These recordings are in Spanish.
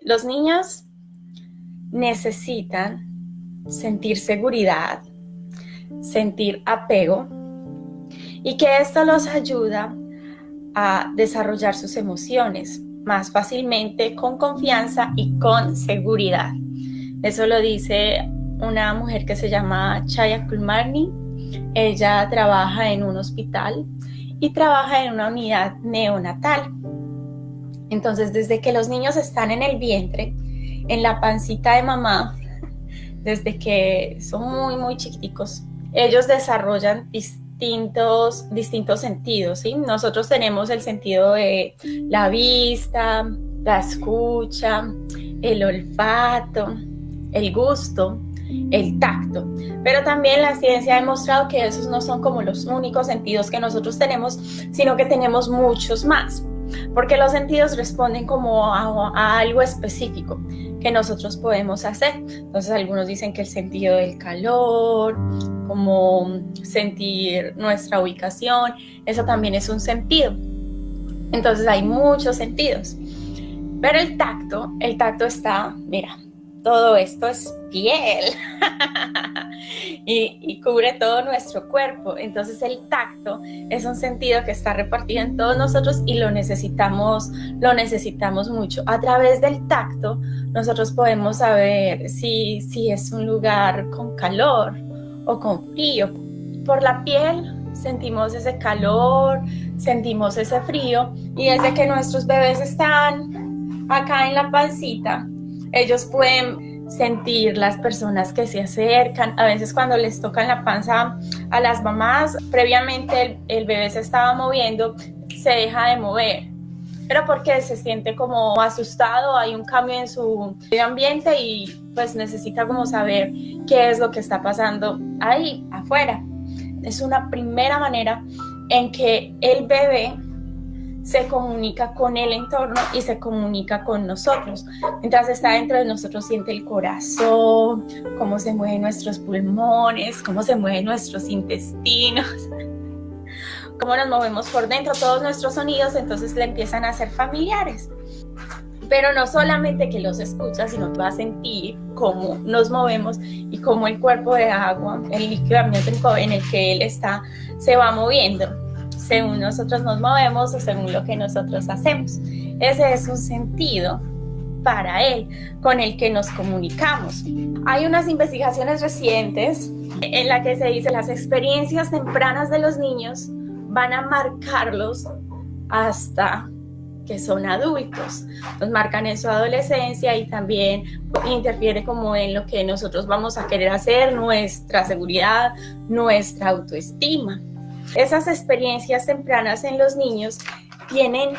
Los niños necesitan sentir seguridad, sentir apego y que esto los ayuda a desarrollar sus emociones más fácilmente, con confianza y con seguridad. Eso lo dice una mujer que se llama Chaya Kulmarni. Ella trabaja en un hospital y trabaja en una unidad neonatal. Entonces, desde que los niños están en el vientre, en la pancita de mamá, desde que son muy chiquiticos, ellos desarrollan distintos sentidos, ¿sí? Nosotros tenemos el sentido de la vista, la escucha, el olfato, el gusto, el tacto, pero también la ciencia ha demostrado que esos no son como los únicos sentidos que nosotros tenemos, sino que tenemos muchos más, porque los sentidos responden como a algo específico que nosotros podemos hacer. Entonces algunos dicen que el sentido del calor, como sentir nuestra ubicación, eso también es un sentido. Entonces hay muchos sentidos, pero el tacto está, mira, todo esto es piel y cubre todo nuestro cuerpo. Entonces el tacto es un sentido que está repartido en todos nosotros y lo necesitamos mucho. A través del tacto nosotros podemos saber si es un lugar con calor o con frío. Por la piel sentimos ese calor, sentimos ese frío, y desde que nuestros bebés están acá en la pancita, ellos pueden sentir las personas que se acercan. A veces cuando les tocan la panza a las mamás, previamente el bebé se estaba moviendo, se deja de mover, pero porque se siente como asustado, hay un cambio en su medio ambiente y pues necesita como saber qué es lo que está pasando ahí afuera. Es una primera manera en que el bebé se comunica con el entorno y se comunica con nosotros. Mientras está dentro de nosotros, siente el corazón, cómo se mueven nuestros pulmones, cómo se mueven nuestros intestinos, cómo nos movemos por dentro, todos nuestros sonidos, entonces le empiezan a ser familiares. Pero no solamente que los escucha, sino que va a sentir cómo nos movemos y cómo el cuerpo de agua, el líquido amniótico en el que él está, se va moviendo según nosotros nos movemos o según lo que nosotros hacemos. Ese es un sentido para él con el que nos comunicamos. Hay unas investigaciones recientes en las que se dice que las experiencias tempranas de los niños van a marcarlos hasta que son adultos. Nos marcan en su adolescencia y también interfiere como en lo que nosotros vamos a querer hacer, nuestra seguridad, nuestra autoestima. Esas experiencias tempranas en los niños tienen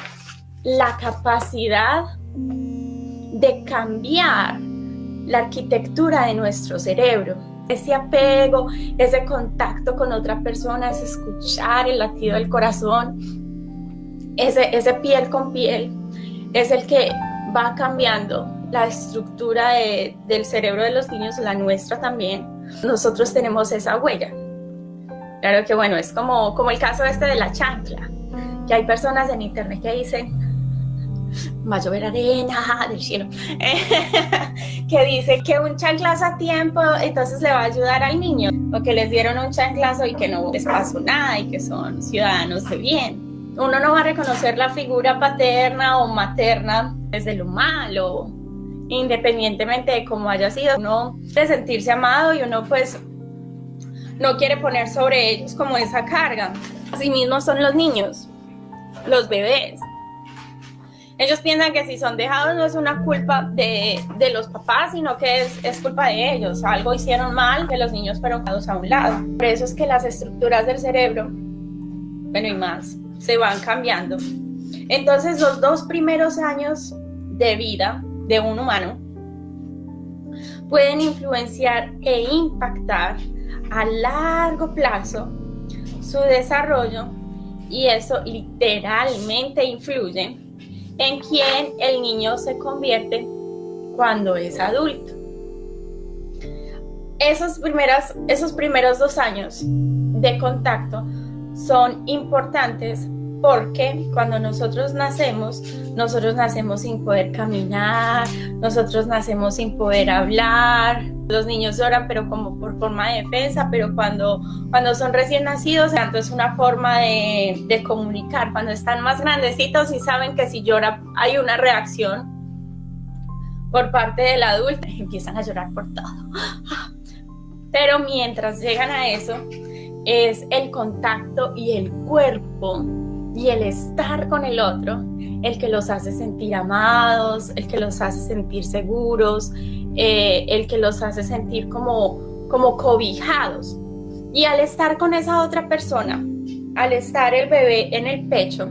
la capacidad de cambiar la arquitectura de nuestro cerebro. Ese apego, ese contacto con otra persona, ese escuchar el latido del corazón, ese piel con piel, es el que va cambiando la estructura del cerebro de los niños, la nuestra también. Nosotros tenemos esa huella. Claro que bueno, es como el caso de la chancla, que hay personas en internet que dicen, va a llover arena del cielo, que dice que un chanclazo a tiempo entonces le va a ayudar al niño, o que les dieron un chanclazo y que no les pasó nada y que son ciudadanos de bien. Uno no va a reconocer la figura paterna o materna desde lo malo, independientemente de cómo haya sido. Uno de sentirse amado y uno pues no quiere poner sobre ellos como esa carga. Así mismo son los niños, los bebés. Ellos piensan que si son dejados no es una culpa de los papás, sino que es culpa de ellos. Algo hicieron mal, que los niños fueron dejados a un lado. Por eso es que las estructuras del cerebro, bueno y más, se van cambiando. Entonces los 2 primeros años de vida de un humano pueden influenciar e impactar a largo plazo su desarrollo, y eso literalmente influye en quién el niño se convierte cuando es adulto. Esos primeros 2 años de contacto son importantes porque cuando nosotros nacemos sin poder caminar, nosotros nacemos sin poder hablar. Los niños lloran, pero como por forma de defensa, pero cuando son recién nacidos, tanto es una forma de comunicar. Cuando están más grandecitos y saben que si llora hay una reacción por parte del adulto, empiezan a llorar por todo. Pero mientras llegan a eso, es el contacto y el cuerpo y el estar con el otro el que los hace sentir amados, el que los hace sentir seguros, el que los hace sentir como cobijados. Y al estar con esa otra persona, al estar el bebé en el pecho,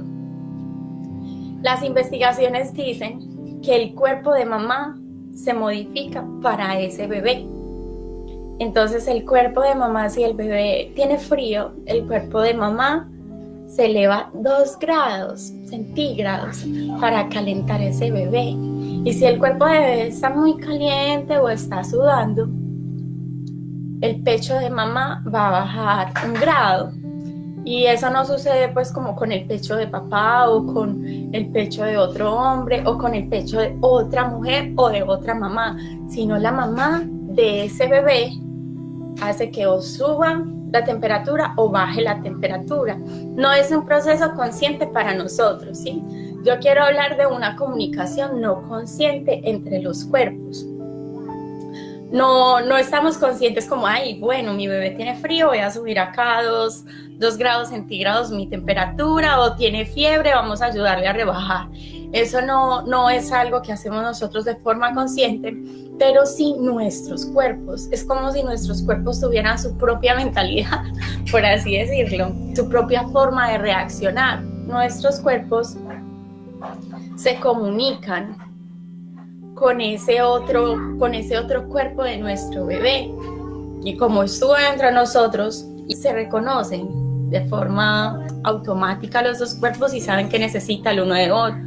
las investigaciones dicen que el cuerpo de mamá se modifica para ese bebé. Entonces el cuerpo de mamá, si el bebé tiene frío, el cuerpo de mamá se eleva 2 grados centígrados para calentar ese bebé. Y si el cuerpo de bebé está muy caliente o está sudando, el pecho de mamá va a bajar 1 grado. Y eso no sucede pues como con el pecho de papá o con el pecho de otro hombre o con el pecho de otra mujer o de otra mamá, sino la mamá de ese bebé hace que o suba la temperatura o baje la temperatura. No es un proceso consciente para nosotros, ¿sí? Yo quiero hablar de una comunicación no consciente entre los cuerpos. No estamos conscientes como, ay, bueno, mi bebé tiene frío, voy a subir acá 2 grados centígrados mi temperatura, o tiene fiebre, vamos a ayudarle a rebajar. Eso no es algo que hacemos nosotros de forma consciente, pero sí nuestros cuerpos. Es como si nuestros cuerpos tuvieran su propia mentalidad, por así decirlo, su propia forma de reaccionar. Nuestros cuerpos se comunican con ese otro cuerpo de nuestro bebé, y como estuvo entre nosotros y se reconocen de forma automática los 2 cuerpos y saben que necesita el uno de otro.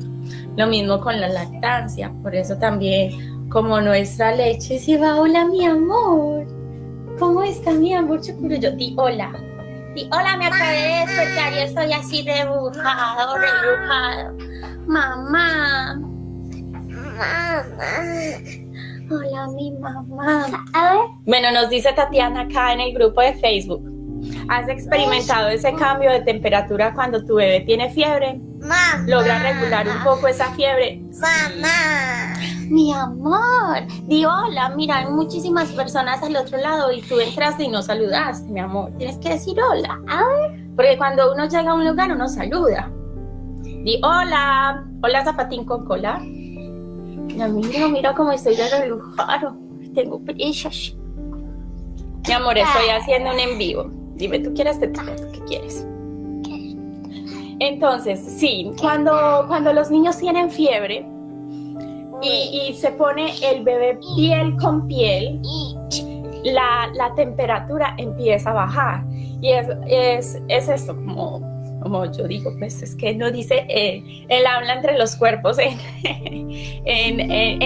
Lo mismo con la lactancia, por eso también como nuestra leche se va, hola mi amor, ¿cómo está mi amor? Yo di hola, me acabé de despertar y estoy así rebrujado. Mamá. Hola, mi mamá. Bueno, nos dice Tatiana acá en el grupo de Facebook: ¿has experimentado ese cambio de temperatura cuando tu bebé tiene fiebre? Mamá. ¿Logra regular un poco esa fiebre? Mamá. Sí. Mi amor, di hola. Mira, hay muchísimas personas al otro lado y tú entraste y no saludaste, mi amor. Tienes que decir hola. A ver. Porque cuando uno llega a un lugar, uno saluda. Di hola. Hola, zapatín con cola. Mira cómo estoy de relojado. Tengo prisa. Mi amor, estoy haciendo un en vivo. Dime, ¿tú quieres te toco? ¿Qué quieres? Entonces, sí, cuando los niños tienen fiebre y se pone el bebé piel con piel, la temperatura empieza a bajar. Y es esto, como yo digo, pues es que no dice, él habla entre los cuerpos en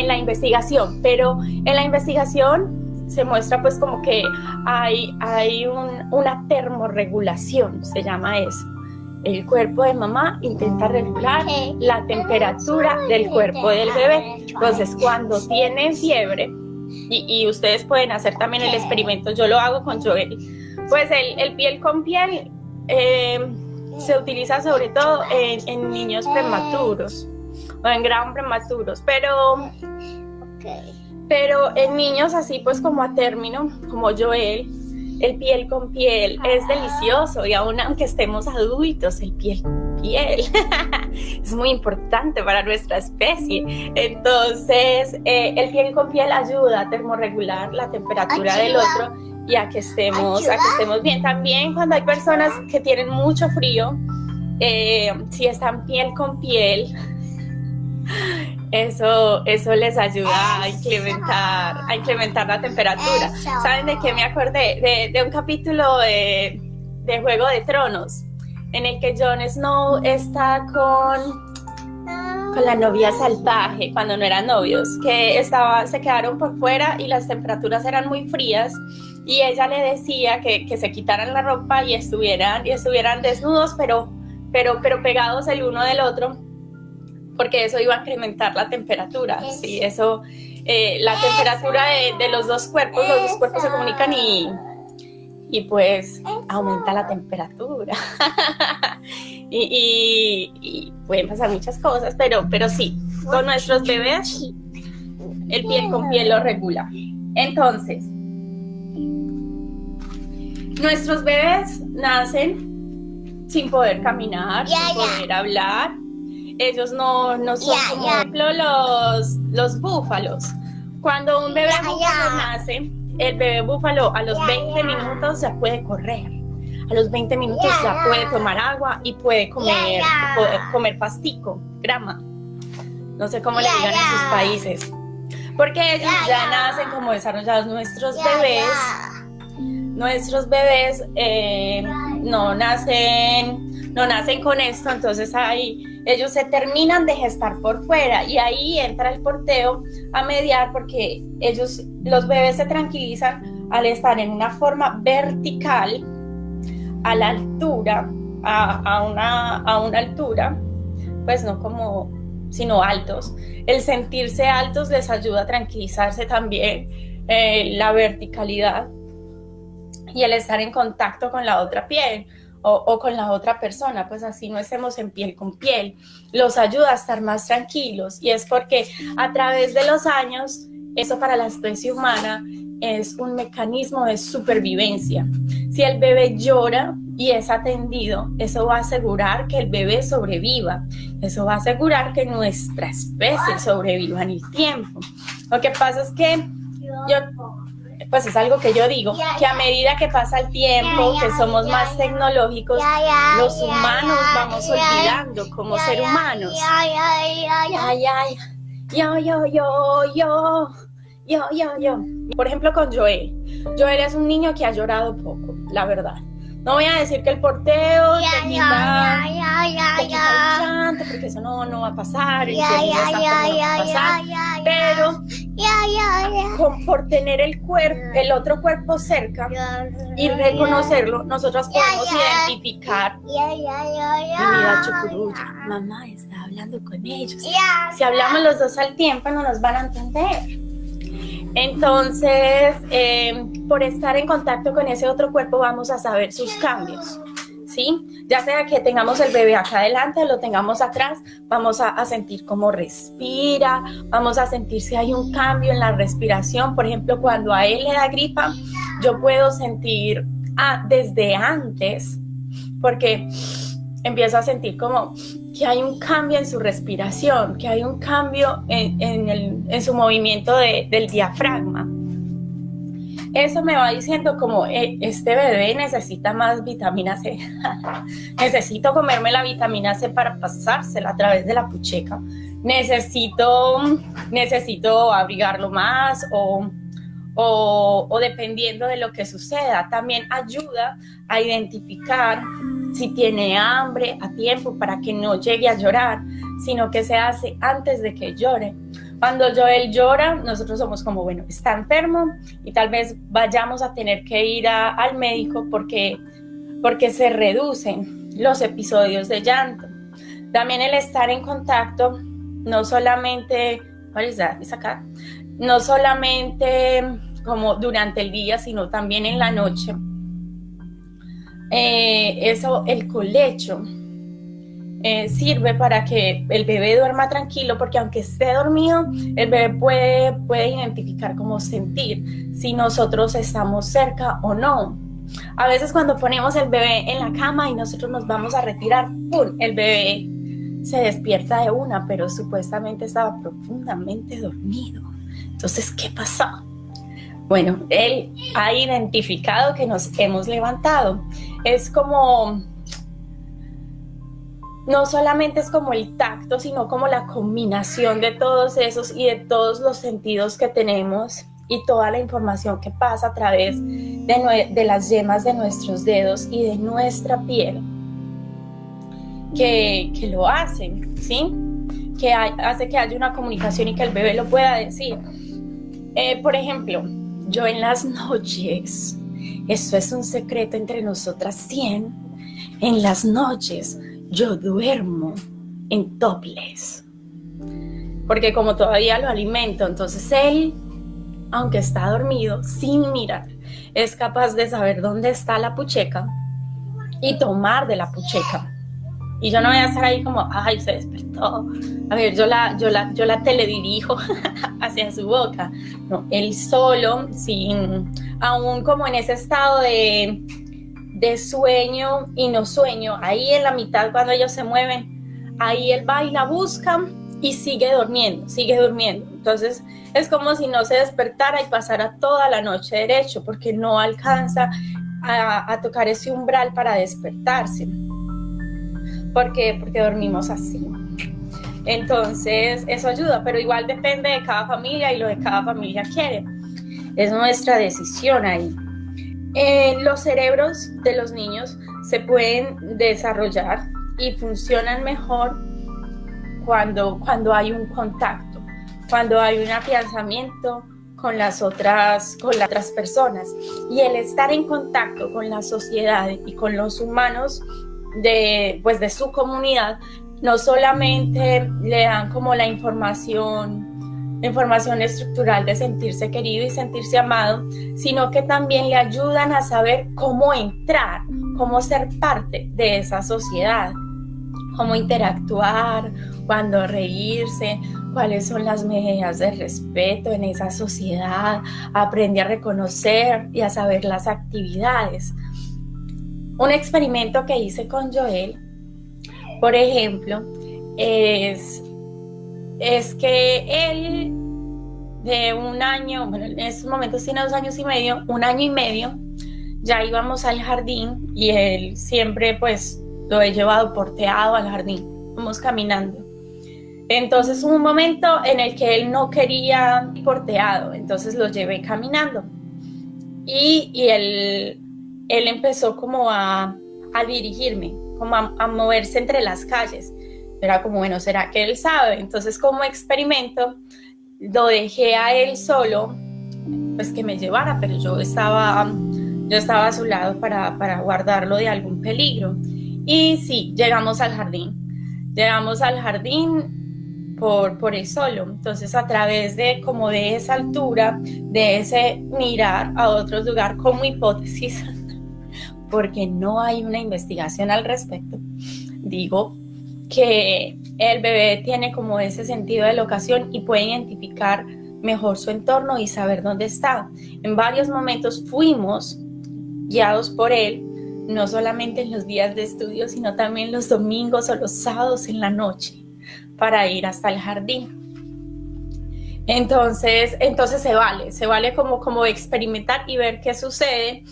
la investigación, pero en la investigación se muestra pues como que hay una termorregulación, se llama eso. El cuerpo de mamá intenta regular la temperatura del cuerpo del bebé. Entonces, cuando tienen fiebre, y ustedes pueden hacer también el experimento, yo lo hago con Joel, pues el piel con piel se utiliza sobre todo en niños prematuros o en gran prematuros, pero en niños así pues como a término, como Joel, el piel con piel es delicioso, y aún aunque estemos adultos, el piel con piel es muy importante para nuestra especie. Entonces el piel con piel ayuda a termorregular la temperatura del otro y a que estemos bien. También cuando hay personas que tienen mucho frío, si están piel con piel, eso les ayuda a incrementar la temperatura. ¿Saben de qué me acordé? De un capítulo de Juego de Tronos, en el que Jon Snow está con la novia salvaje, cuando no eran novios, que se quedaron por fuera y las temperaturas eran muy frías, y ella le decía que se quitaran la ropa y estuvieran desnudos, pero pero pegados el uno del otro, porque eso iba a incrementar la temperatura, ¿sí? Eso, la temperatura de los dos cuerpos se comunican y pues aumenta la temperatura. y pueden pasar muchas cosas, pero sí, con nuestros bebés el piel con piel lo regula. Entonces, nuestros bebés nacen sin poder caminar, sin poder hablar. Ellos no son como, por ejemplo, los búfalos. Cuando un bebé búfalo nace, el bebé búfalo a los 20 minutos ya puede correr. A los 20 minutos ya puede tomar agua y puede comer pastico, grama. No sé cómo le digan en sus países. Porque ellos ya nacen como desarrollados. Nuestros bebés no nacen con esto, entonces ahí ellos se terminan de gestar por fuera y ahí entra el porteo a mediar, porque los bebés se tranquilizan al estar en una forma vertical a la altura, a una altura, pues no como, sino altos. El sentirse altos les ayuda a tranquilizarse también, la verticalidad y el estar en contacto con la otra piel o con la otra persona, pues así no estemos en piel con piel, los ayuda a estar más tranquilos. Y es porque a través de los años, eso para la especie humana es un mecanismo de supervivencia. Si el bebé llora y es atendido, eso va a asegurar que el bebé sobreviva, eso va a asegurar que nuestra especie sobreviva en el tiempo. Lo que pasa es que pues es algo que yo digo, que a medida que pasa el tiempo, que somos más tecnológicos, los humanos vamos olvidando como ser humanos. Yo. Por ejemplo, con Joel. Joel es un niño que ha llorado poco, la verdad. No voy a decir que el porteo te quita el llanto, porque eso no va a pasar, el no va a pasar, pero por tener el otro cuerpo cerca y reconocerlo, nosotros podemos identificar. Mira, Chucuruya, mamá está hablando con ellos. Si hablamos los dos al tiempo, no nos van a entender. Entonces, por estar en contacto con ese otro cuerpo, vamos a saber sus cambios, ¿sí? Ya sea que tengamos el bebé acá adelante o lo tengamos atrás, vamos a sentir cómo respira, vamos a sentir si hay un cambio en la respiración. Por ejemplo, cuando a él le da gripa, yo puedo sentir desde antes, porque empiezo a sentir como que hay un cambio en su respiración, que hay un cambio en su movimiento del diafragma. Eso me va diciendo como este bebé necesita más vitamina C. Necesito comerme la vitamina C para pasársela a través de la pucheca. Necesito abrigarlo más o dependiendo de lo que suceda. También ayuda a identificar si tiene hambre a tiempo para que no llegue a llorar, sino que se hace antes de que llore. Cuando Joel llora, nosotros somos como, bueno, está enfermo y tal vez vayamos a tener que ir al médico porque se reducen los episodios de llanto. También el estar en contacto, no solamente, no solamente como durante el día, sino también en la noche. El colecho sirve para que el bebé duerma tranquilo, porque aunque esté dormido, el bebé puede identificar cómo sentir si nosotros estamos cerca o no. A veces cuando ponemos el bebé en la cama y nosotros nos vamos a retirar, ¡pum!, el bebé se despierta de una, pero supuestamente estaba profundamente dormido. Entonces, ¿qué pasó? Bueno, él ha identificado que nos hemos levantado. Es como, no solamente es como el tacto, sino como la combinación de todos esos y de todos los sentidos que tenemos y toda la información que pasa a través de las yemas de nuestros dedos y de nuestra piel, que lo hacen, ¿sí? Que hace que haya una comunicación y que el bebé lo pueda decir. Por ejemplo, yo en las noches, eso es un secreto entre nosotras 100, en las noches yo duermo en topless, porque como todavía lo alimento, entonces él, aunque está dormido, sin mirar, es capaz de saber dónde está la pucheca y tomar de la pucheca. Y yo no voy a estar ahí como, ay, se despertó. A ver, yo la teledirijo hacia su boca. No, él solo, aún como en ese estado de sueño y no sueño, ahí en la mitad cuando ellos se mueven, ahí él va y la busca y sigue durmiendo. Entonces es como si no se despertara y pasara toda la noche derecho, porque no alcanza a tocar ese umbral para despertarse. Porque dormimos así. Entonces eso ayuda, pero igual depende de cada familia y lo que cada familia quiere. Es nuestra decisión ahí. Los cerebros de los niños se pueden desarrollar y funcionan mejor cuando hay un contacto, cuando hay un afianzamiento con las otras personas. Y el estar en contacto con la sociedad y con los humanos de su comunidad, no solamente le dan como la información estructural de sentirse querido y sentirse amado, sino que también le ayudan a saber cómo entrar, cómo ser parte de esa sociedad, cómo interactuar, cuándo reírse, cuáles son las medidas de respeto en esa sociedad. Aprende a reconocer y a saber las actividades. Un experimento que hice con Joel, por ejemplo, es que él de un año, bueno, en estos momentos tiene 2 años y medio, 1 año y medio, ya íbamos al jardín y él siempre pues lo he llevado porteado al jardín, vamos caminando. Entonces hubo un momento en el que él no quería porteado, entonces lo llevé caminando y él empezó como a dirigirme, como a moverse entre las calles. Era como, bueno, ¿será que él sabe? Entonces, como experimento, lo dejé a él solo, pues que me llevara, pero yo estaba a su lado para guardarlo de algún peligro. Y sí, llegamos al jardín por él solo. Entonces, a través de esa altura, de ese mirar a otro lugar como hipótesis, porque no hay una investigación al respecto, digo que el bebé tiene como ese sentido de locación y puede identificar mejor su entorno y saber dónde está. En varios momentos fuimos guiados por él, no solamente en los días de estudio, sino también los domingos o los sábados en la noche para ir hasta el jardín. Entonces se vale como experimentar y ver qué sucede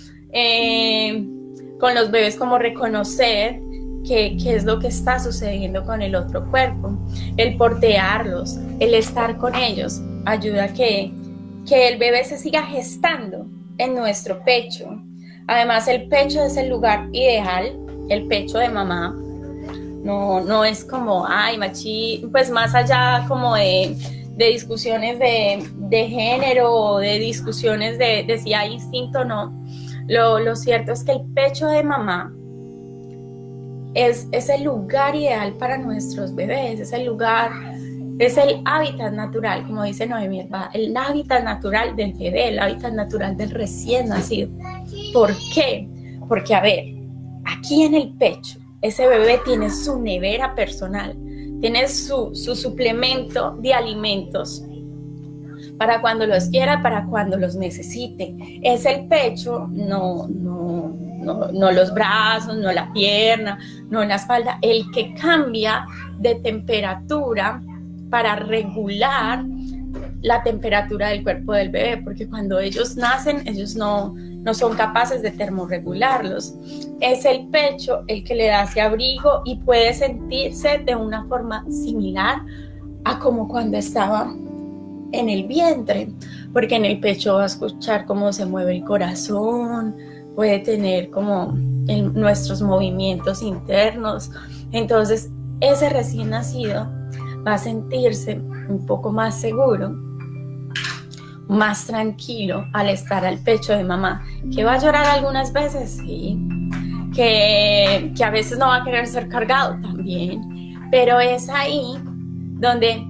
con los bebés, como reconocer qué es lo que está sucediendo con el otro cuerpo. El portearlos, el estar con ellos, ayuda a que el bebé se siga gestando en nuestro pecho. Además, el pecho es el lugar ideal, el pecho de mamá. No es como, ay, pues más allá como de discusiones de género, de discusiones de si hay instinto o no. Lo cierto es que el pecho de mamá es el lugar ideal para nuestros bebés, es el hábitat natural, como dice Noemí, ¿verdad? El hábitat natural del bebé, el hábitat natural del recién nacido. ¿Por qué? Porque, a ver, aquí en el pecho, ese bebé tiene su nevera personal, tiene su suplemento de alimentos para cuando los quiera, para cuando los necesite. Es el pecho, no los brazos, no la pierna, no la espalda, el que cambia de temperatura para regular la temperatura del cuerpo del bebé, porque cuando ellos nacen, ellos no son capaces de termorregularlos. Es el pecho el que le da ese abrigo y puede sentirse de una forma similar a como cuando estaba en el vientre, porque en el pecho va a escuchar cómo se mueve el corazón, puede tener como nuestros movimientos internos. Entonces ese recién nacido va a sentirse un poco más seguro, más tranquilo al estar al pecho de mamá. ¿Que va a llorar algunas veces? Sí. que a veces no va a querer ser cargado también, pero es ahí donde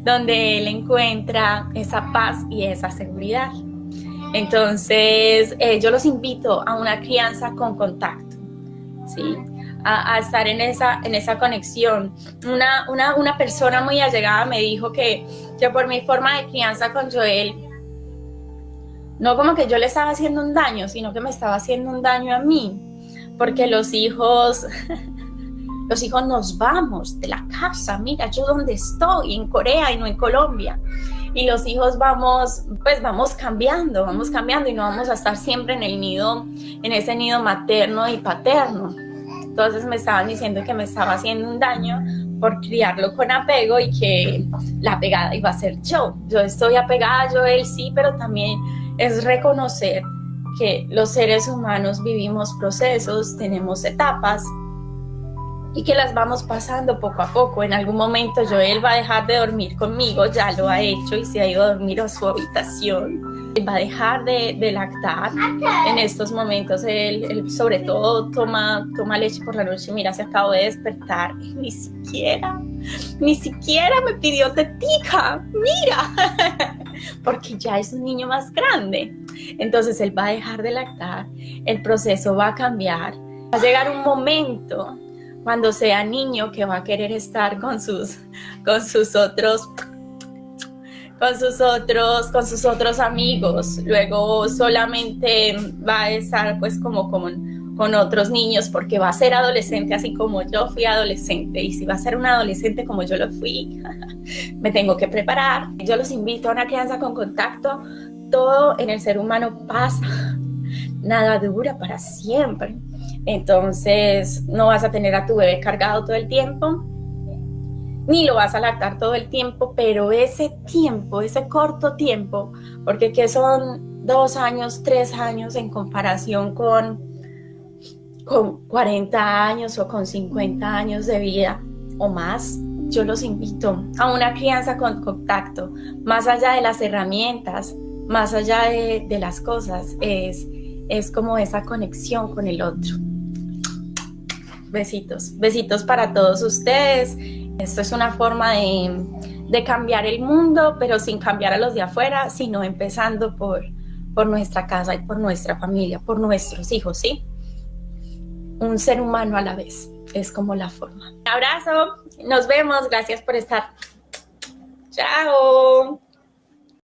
él encuentra esa paz y esa seguridad. Entonces, yo los invito a una crianza con contacto, ¿sí? A estar en esa conexión. Una persona muy allegada me dijo que por mi forma de crianza con Joel, no como que yo le estaba haciendo un daño, sino que me estaba haciendo un daño a mí, porque los hijos nos vamos de la casa. Mira, yo donde estoy, en Corea y no en Colombia. Y los hijos vamos cambiando y no vamos a estar siempre en ese nido materno y paterno. Entonces me estaban diciendo que me estaba haciendo un daño por criarlo con apego y que la apegada iba a ser yo. Yo estoy apegada a Joel, sí, pero también es reconocer que los seres humanos vivimos procesos, tenemos etapas y que las vamos pasando poco a poco. En algún momento Joel va a dejar de dormir conmigo, ya lo ha hecho y se ha ido a dormir a su habitación. Él va a dejar de lactar en estos momentos. Él sobre todo toma leche por la noche. Mira, se acabó de despertar y ni siquiera me pidió tetica, mira, porque ya es un niño más grande. Entonces él va a dejar de lactar, el proceso va a cambiar, va a llegar un momento cuando sea niño que va a querer estar con sus otros amigos. Luego solamente va a estar pues como con otros niños, porque va a ser adolescente así como yo fui adolescente, y si va a ser un adolescente como yo lo fui, me tengo que preparar. Yo los invito a una crianza con contacto. Todo en el ser humano pasa, nada dura para siempre. Entonces no vas a tener a tu bebé cargado todo el tiempo, ni lo vas a lactar todo el tiempo, pero ese tiempo, ese corto tiempo, porque que son 2 años, 3 años en comparación con 40 años o con 50 años de vida o más, yo los invito a una crianza con contacto, más allá de las herramientas, más allá de las cosas, es como esa conexión con el otro. Besitos para todos ustedes. Esto es una forma de cambiar el mundo, pero sin cambiar a los de afuera, sino empezando por nuestra casa y por nuestra familia, por nuestros hijos, ¿sí? Un ser humano a la vez, es como la forma. Un abrazo, nos vemos, gracias por estar. Chao.